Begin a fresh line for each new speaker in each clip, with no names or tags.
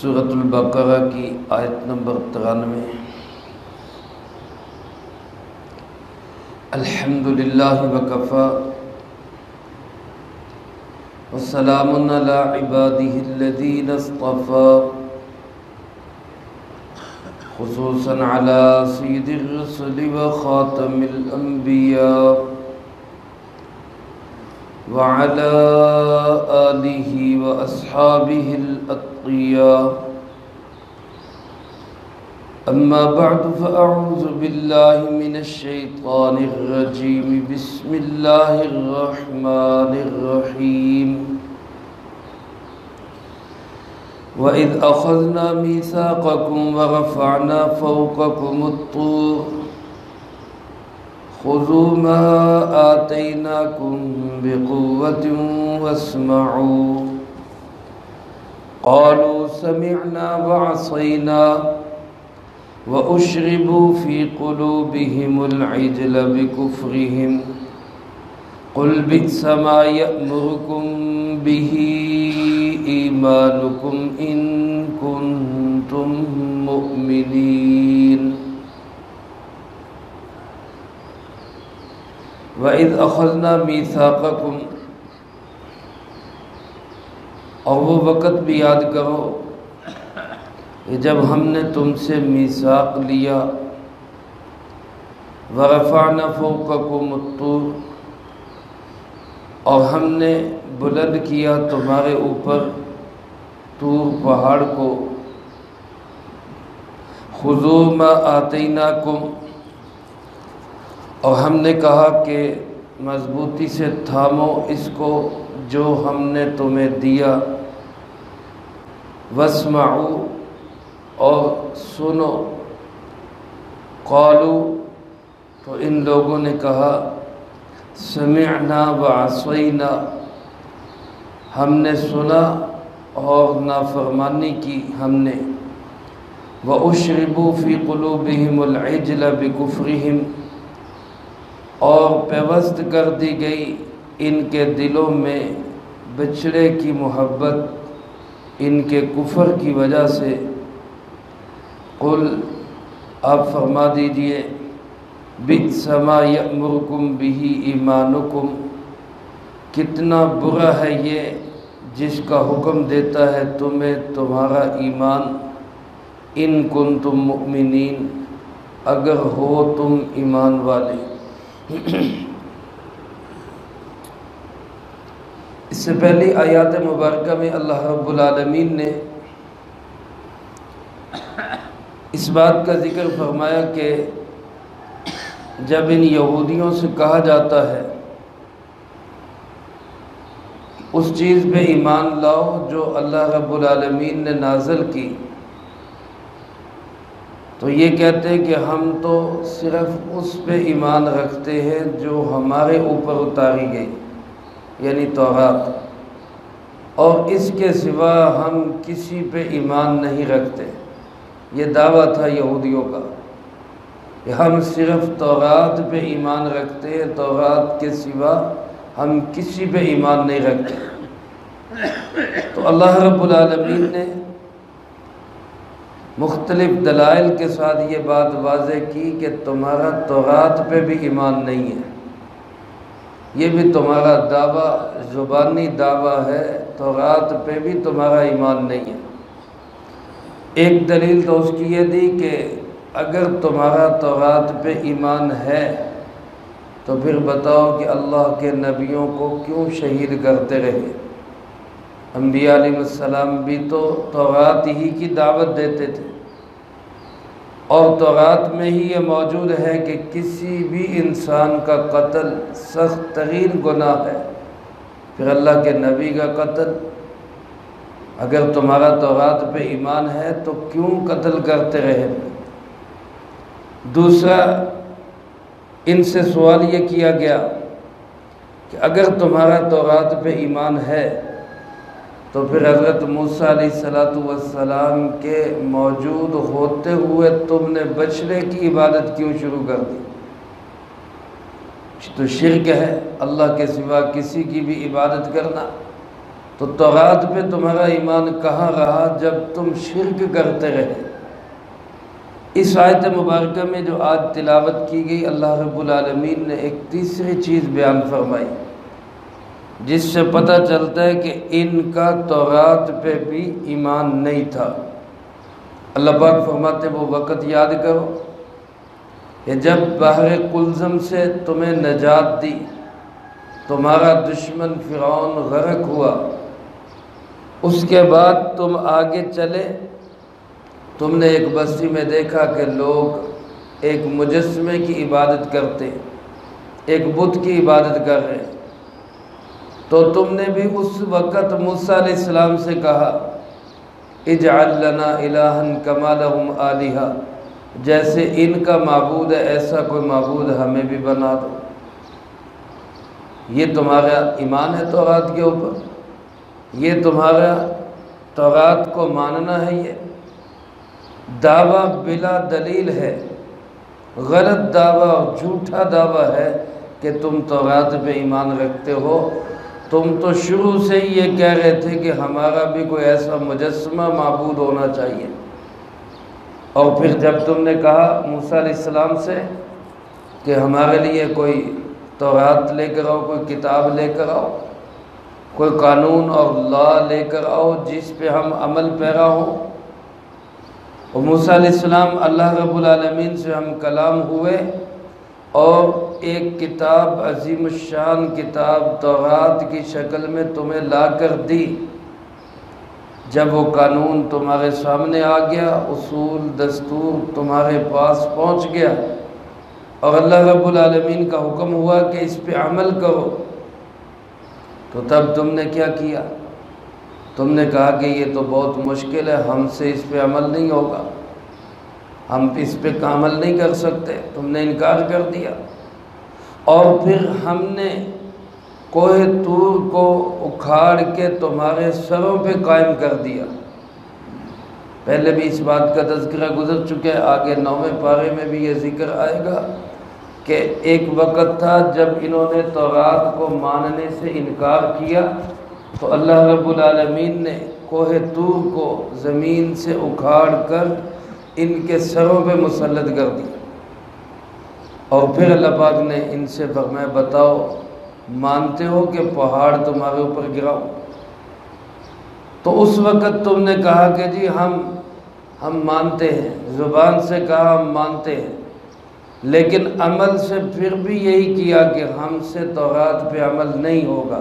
سورۃ البقرہ کی آیت نمبر 93۔ الحمدللہ وکفی وسلام علی عبادہ الذین اصطفی، خصوصا علی سید الرسل وخاتم الانبیاء وعلى آلہ واصحابہ الاتقیاء، اما بعد فاعوذ باللہ من الشیطان الرجیم، بسم اللہ الرحمن الرحیم۔ وَإِذْ أَخَذْنَا مِيثَاقَكُمْ وَرَفَعْنَا فَوْقَكُمُ الطُّورَ خُذُوا مَا آتَيْنَاكُمْ بِقُوَّةٍ وَاسْمَعُوا، قَالُوا سَمِعْنَا وَعَصَيْنَا وَأُشْرِبُوا فِي قُلُوبِهِمُ الْعِجْلَ بِكُفْرِهِمْ، قُلْ بِئْسَ مَا يَأْمُرُكُمْ بِهِ إِيمَانُكُمْ إِن كُنتُم مُّؤْمِنِينَ۔ وَإِذْ أَخَذْنَا مِيثَاقَكُمْ، اور وہ وقت بھی یاد کرو کہ جب ہم نے تم سے میثاق لیا، وَرَفَعْنَا فَوْقَكُمُ الطُّورَ، اور ہم نے بلند کیا تمہارے اوپر طور پہاڑ کو، خُذُوا مَا آتَيْنَاكُمْ، اور ہم نے کہا کہ مضبوطی سے تھامو اس کو جو ہم نے تمہیں دیا، وَاسْمَعُوا، اور سنو، قالوا، تو ان لوگوں نے کہا، سمعنا وعصینا، ہم نے سنا اور نافرمانی کی ہم نے، وَأُشْرِبُوا فِي قُلُوبِهِمُ الْعِجْلَ بِكُفْرِهِمْ، اور پیوست کر دی گئی ان کے دلوں میں بچڑے کی محبت ان کے کفر کی وجہ سے۔ قل، آپ فرما دیجئے، بئس ما یأمرکم بہ ایمانکم، کتنا برا ہے یہ جس کا حکم دیتا ہے تمہیں تمہارا ایمان، ان کنتم مؤمنین، اگر ہو تم ایمان والے۔ اس سے پہلی آیات مبارکہ میں اللہ رب العالمین نے اس بات کا ذکر فرمایا کہ جب ان یہودیوں سے کہا جاتا ہے اس چیز پہ ایمان لاؤ جو اللہ رب العالمین نے نازل کی، تو یہ کہتے ہیں کہ ہم تو صرف اس پہ ایمان رکھتے ہیں جو ہمارے اوپر اتاری گئی، یعنی تورات، اور اس کے سوا ہم کسی پہ ایمان نہیں رکھتے۔ یہ دعویٰ تھا یہودیوں کا کہ ہم صرف تورات پہ ایمان رکھتے ہیں، تورات کے سوا ہم کسی پہ ایمان نہیں رکھتے۔ تو اللہ رب العالمین نے مختلف دلائل کے ساتھ یہ بات واضح کی کہ تمہارا تورات پہ بھی ایمان نہیں ہے، یہ بھی تمہارا دعویٰ زبانی دعویٰ ہے، تورات پہ بھی تمہارا ایمان نہیں ہے۔ ایک دلیل تو اس کی یہ دی کہ اگر تمہارا تورات پہ ایمان ہے تو پھر بتاؤ کہ اللہ کے نبیوں کو کیوں شہید کرتے رہے؟ انبیاء علیہ السلام بھی تو تورات ہی کی دعوت دیتے تھے، اور تورات میں ہی یہ موجود ہے کہ کسی بھی انسان کا قتل سخت ترین گناہ ہے، پھر اللہ کے نبی کا قتل، اگر تمہارا تورات پہ ایمان ہے تو کیوں قتل کرتے رہے؟ دوسرا، ان سے سوال یہ کیا گیا کہ اگر تمہارا تورات پہ ایمان ہے تو پھر حضرت موسیٰ علیہ السلام کے موجود ہوتے ہوئے تم نے بچڑے کی عبادت کیوں شروع کر دی؟ تو شرک ہے اللہ کے سوا کسی کی بھی عبادت کرنا۔ تو تورات پہ تمہارا ایمان کہاں رہا جب تم شرک کرتے رہے؟ اس آیت مبارکہ میں جو آج تلاوت کی گئی، اللہ رب العالمین نے ایک تیسری چیز بیان فرمائی، جس سے پتہ چلتا ہے کہ ان کا تورات پہ بھی ایمان نہیں تھا۔ اللہ پاک فرماتے وہ وقت یاد کرو کہ جب بحر قلزم سے تمہیں نجات دی، تمہارا دشمن فرعون غرق ہوا، اس کے بعد تم آگے چلے، تم نے ایک بستی میں دیکھا کہ لوگ ایک مجسمے کی عبادت کرتے، ایک بت کی عبادت کر رہے، تو تم نے بھی اس وقت موسیٰ علیہ السلام سے کہا اجعل لنا الہا کما لہم آلہہ، جیسے ان کا معبود ہے ایسا کوئی معبود ہمیں بھی بنا دو۔ یہ تمہارا ایمان ہے تورات کے اوپر، یہ تمہارا تورات کو ماننا ہے، یہ دعویٰ بلا دلیل ہے، غلط دعویٰ اور جھوٹا دعویٰ ہے کہ تم تورات پہ ایمان رکھتے ہو۔ تم تو شروع سے ہی یہ کہہ رہے تھے کہ ہمارا بھی کوئی ایسا مجسمہ معبود ہونا چاہیے، اور پھر جب تم نے کہا موسیٰ علیہ السلام سے کہ ہمارے لیے کوئی تورات لے کر آؤ، کوئی کتاب لے کر آؤ، کوئی قانون اور لا لے کر آؤ جس پہ ہم عمل پیرا ہوں، اور موسیٰ علیہ السلام اللہ رب العالمین سے ہم کلام ہوئے اور ایک کتاب عظیم الشان کتاب تورات کی شکل میں تمہیں لا کر دی۔ جب وہ قانون تمہارے سامنے آ گیا، اصول دستور تمہارے پاس پہنچ گیا، اور اللہ رب العالمین کا حکم ہوا کہ اس پہ عمل کرو، تو تب تم نے کیا کیا؟ تم نے کہا کہ یہ تو بہت مشکل ہے، ہم سے اس پہ عمل نہیں ہوگا، ہم اس پہ عمل نہیں کر سکتے، تم نے انکار کر دیا۔ اور پھر ہم نے کوہ طور کو اکھاڑ کے تمہارے سروں پہ قائم کر دیا۔ پہلے بھی اس بات کا تذکرہ گزر چکا ہے، آگے 9ویں پارے میں بھی یہ ذکر آئے گا کہ ایک وقت تھا جب انہوں نے تورات کو ماننے سے انکار کیا، تو اللہ رب العالمین نے کوہ طور کو زمین سے اکھاڑ کر ان کے سروں پہ مسلط کر دیا، اور پھر اللہ پاک نے ان سے فرمایا بتاؤ مانتے ہو کہ پہاڑ تمہارے اوپر گراؤ؟ تو اس وقت تم نے کہا کہ جی ہم مانتے ہیں، زبان سے کہا ہم مانتے ہیں، لیکن عمل سے پھر بھی یہی کیا کہ ہم سے تورات پہ عمل نہیں ہوگا۔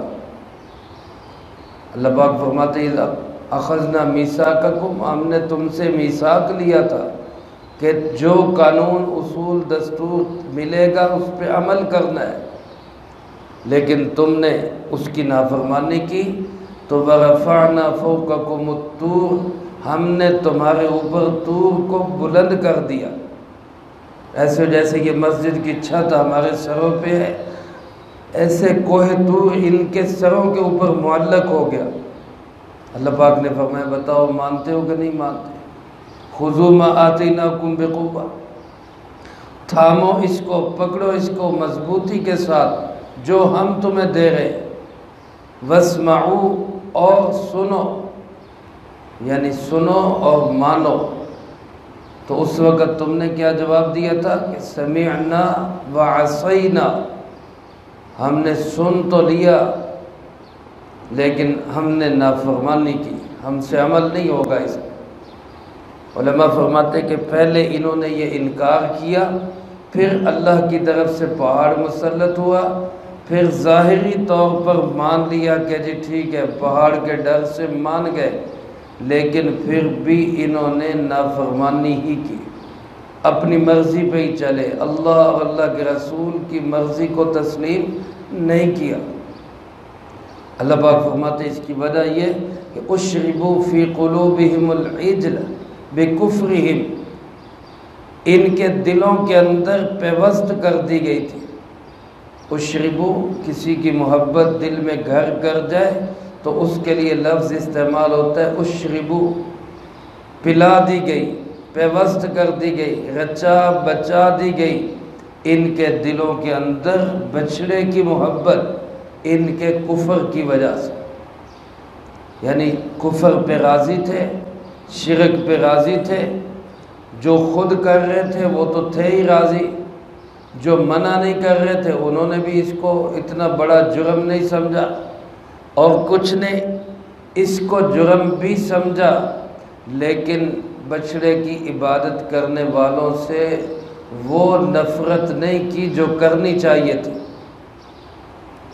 اللہ پاک فرماتے ہیں اخذنا میثاقکم، ہم نے تم سے میثاق لیا تھا کہ جو قانون اصول دستور ملے گا اس پہ عمل کرنا ہے، لیکن تم نے اس کی نافرمانی کی، تو ورفعنا فوقکم الطور، ہم نے تمہارے اوپر طور کو بلند کر دیا، ایسے جیسے یہ مسجد کی چھت ہمارے سروں پہ ہے، ایسے کوہ طور ان کے سروں کے اوپر معلق ہو گیا۔ اللہ پاک نے فرمایا بتاؤ مانتے ہو کہ نہیں مانتے؟ خذوا ما آتیناکم بقوۃ، تھامو اس کو، پکڑو اس کو مضبوطی کے ساتھ جو ہم تمہیں دے رہے ہیں، واسمعوا، اور سنو، یعنی سنو اور مانو۔ تو اس وقت تم نے کیا جواب دیا تھا کہ سمعنا وعصینا، ہم نے سن تو لیا لیکن ہم نے نافرمانی کی، ہم سے عمل نہیں ہوگا اس میں۔ علماء فرماتے کہ پہلے انہوں نے یہ انکار کیا، پھر اللہ کی طرف سے پہاڑ مسلط ہوا، پھر ظاہری طور پر مان لیا کہ جی ٹھیک ہے، پہاڑ کے ڈر سے مان گئے، لیکن پھر بھی انہوں نے نافرمانی ہی کی، اپنی مرضی پہ ہی چلے، اللہ اور اللہ کے رسول کی مرضی کو تسلیم نہیں کیا۔ اللہ پاک فرماتے اس کی وجہ یہ کہ اشربوا فی قلوبہم العجل بکفرہم، ان کے دلوں کے اندر پیوست کر دی گئی تھی۔ اشربوا، کسی کی محبت دل میں گھر کر جائے تو اس کے لیے لفظ استعمال ہوتا ہے اشربوا، پلا دی گئی، پیوست کر دی گئی، رچا بچا دی گئی ان کے دلوں کے اندر بچھڑے کی محبت ان کے کفر کی وجہ سے۔ یعنی کفر پہ راضی تھے، شرک پہ راضی تھے، جو خود کر رہے تھے وہ تو تھے ہی راضی، جو منع نہیں کر رہے تھے انہوں نے بھی اس کو اتنا بڑا جرم نہیں سمجھا، اور کچھ نے اس کو جرم بھی سمجھا لیکن بچڑے کی عبادت کرنے والوں سے وہ نفرت نہیں کی جو کرنی چاہیے تھی۔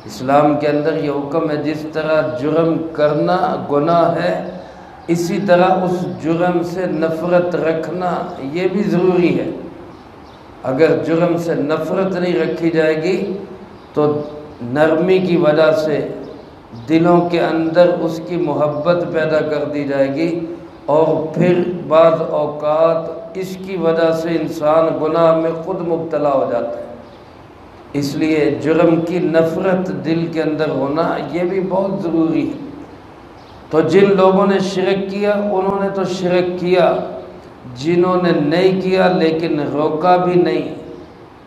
اسلام کے اندر یہ حکم ہے جس طرح جرم کرنا گناہ ہے، اسی طرح اس جرم سے نفرت رکھنا یہ بھی ضروری ہے۔ اگر جرم سے نفرت نہیں رکھی جائے گی تو نرمی کی وجہ سے دلوں کے اندر اس کی محبت پیدا کر دی جائے گی، اور پھر بعض اوقات اس کی وجہ سے انسان گناہ میں خود مبتلا ہو جاتا ہے۔ اس لیے جرم کی نفرت دل کے اندر ہونا یہ بھی بہت ضروری ہے۔ تو جن لوگوں نے شرک کیا انہوں نے تو شرک کیا، جنہوں نے نہیں کیا لیکن روکا بھی نہیں،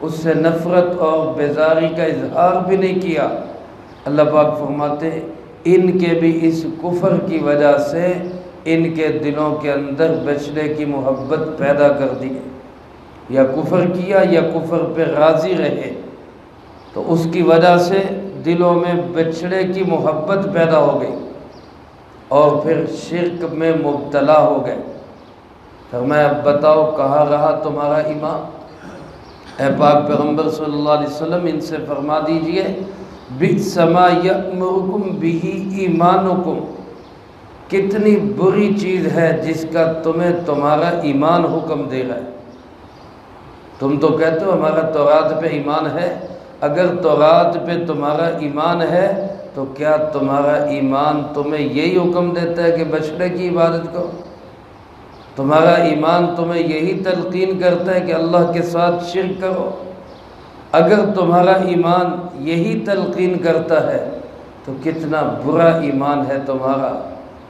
اس سے نفرت اور بیزاری کا اظہار بھی نہیں کیا، اللہ پاک فرماتے ہیں ان کے بھی اس کفر کی وجہ سے ان کے دلوں کے اندر بچڑے کی محبت پیدا کر دی، یا کفر کیا یا کفر پہ راضی رہے تو اس کی وجہ سے دلوں میں بچڑے کی محبت پیدا ہو گئی اور پھر شرک میں مبتلا ہو گئے۔ فرمایا اب بتاؤ کہاں رہا تمہارا ایمان؟ اے پاک پیغمبر صلی اللہ علیہ وسلم ان سے فرما دیجئے بئس ما یأمرکم بہ ایمانکم، کتنی بری چیز ہے جس کا تمہیں تمہارا ایمان حکم دے رہا ہے۔ تم تو کہتے ہو ہمارا تورات پہ ایمان ہے، اگر تورات پہ تمہارا ایمان ہے تو کیا تمہارا ایمان تمہیں یہی حکم دیتا ہے کہ بچڑے کی عبادت کرو؟ تمہارا ایمان تمہیں یہی تلقین کرتا ہے کہ اللہ کے ساتھ شرک کرو؟ اگر تمہارا ایمان یہی تلقین کرتا ہے تو کتنا برا ایمان ہے تمہارا۔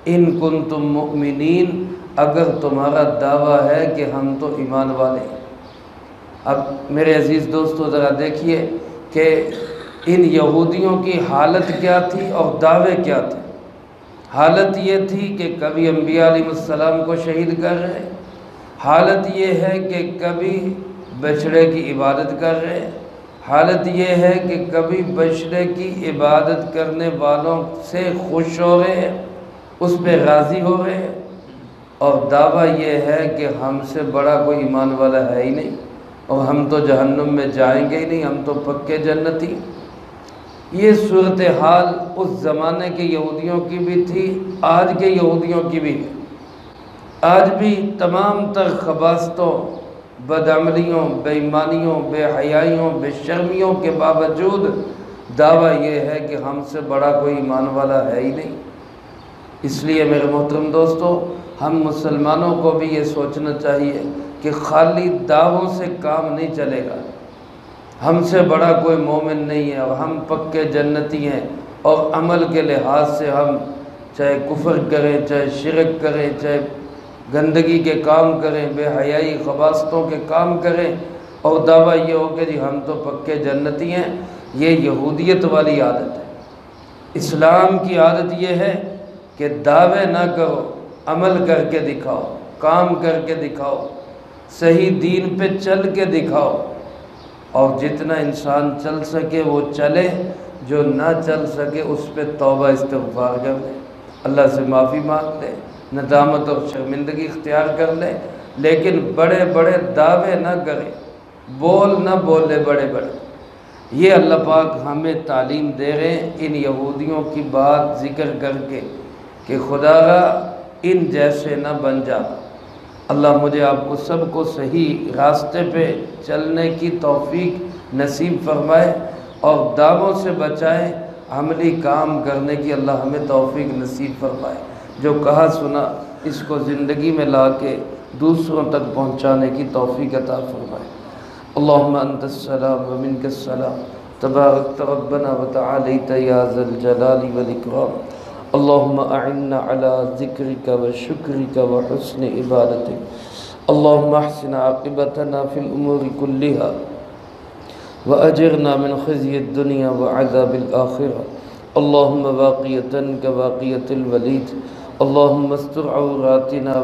ان کنتم مؤمنین، اگر تمہارا دعویٰ ہے کہ ہم تو ایمان والے ہیں۔ اب میرے عزیز دوستو ذرا دیکھیے کہ ان یہودیوں کی حالت کیا تھی اور دعوے کیا تھے۔ حالت یہ تھی کہ کبھی انبیاء علیہ السلام کو شہید کر رہے، حالت یہ ہے کہ کبھی بچڑے کی عبادت کر رہے، حالت یہ ہے کہ کبھی بچڑے کی عبادت کرنے والوں سے خوش ہو رہے، اس پہ راضی ہو رہے، اور دعویٰ یہ ہے کہ ہم سے بڑا کوئی ایمان والا ہے ہی نہیں، اور ہم تو جہنم میں جائیں گے ہی نہیں، ہم تو پکے جنتی۔ یہ صورتحال اس زمانے کے یہودیوں کی بھی تھی، آج کے یہودیوں کی بھی ہے۔ آج بھی تمام تر خباثتوں، بدعملیوں، بے ایمانیوں، بے حیائیوں، بے شرمیوں کے باوجود دعویٰ یہ ہے کہ ہم سے بڑا کوئی ایمان والا ہے ہی نہیں۔ اس لیے میرے محترم دوستو، ہم مسلمانوں کو بھی یہ سوچنا چاہیے کہ خالی دعووں سے کام نہیں چلے گا۔ ہم سے بڑا کوئی مومن نہیں ہے اور ہم پکے جنتی ہیں، اور عمل کے لحاظ سے ہم چاہے کفر کریں، چاہے شرک کریں، چاہے گندگی کے کام کریں، بے حیائی خباثتوں کے کام کریں، اور دعویٰ یہ ہو کہ جی ہم تو پکے جنتی ہیں، یہ یہودیت والی عادت ہے۔ اسلام کی عادت یہ ہے کہ دعوے نہ کرو، عمل کر کے دکھاؤ، کام کر کے دکھاؤ، صحیح دین پہ چل کے دکھاؤ، اور جتنا انسان چل سکے وہ چلے، جو نہ چل سکے اس پہ توبہ استغفار کر لے، اللہ سے معافی مانگ لے، ندامت اور شرمندگی اختیار کر لے، لیکن بڑے بڑے دعوے نہ کرے، بول نہ بولے بڑے بڑے۔ یہ اللہ پاک ہمیں تعلیم دے رہے ہیں ان یہودیوں کی بات ذکر کر کے کہ خدا را ان جیسے نہ بن جا۔ اللہ مجھے آپ کو سب کو صحیح راستے پہ چلنے کی توفیق نصیب فرمائے اور دعووں سے بچائے، عملی کام کرنے کی اللہ ہمیں توفیق نصیب فرمائے۔ جو کہا سنا اس کو زندگی میں لا کے دوسروں تک پہنچانے کی توفیق عطا فرمائے۔ اللہم انت السلام ومنک السلام، تبارکت ربنا وتعالیت یا ذا الجلال والاکرام۔ اللہم اعنا علی ذکرک وشکرک وحسن عبادتک۔ اللہم احسن عاقبتنا فی الامور کلها وأجرنا من خزي الدنيا وعذاب الآخرة۔ اللهم واقية كواقية الوليد اللهم استر عوراتنا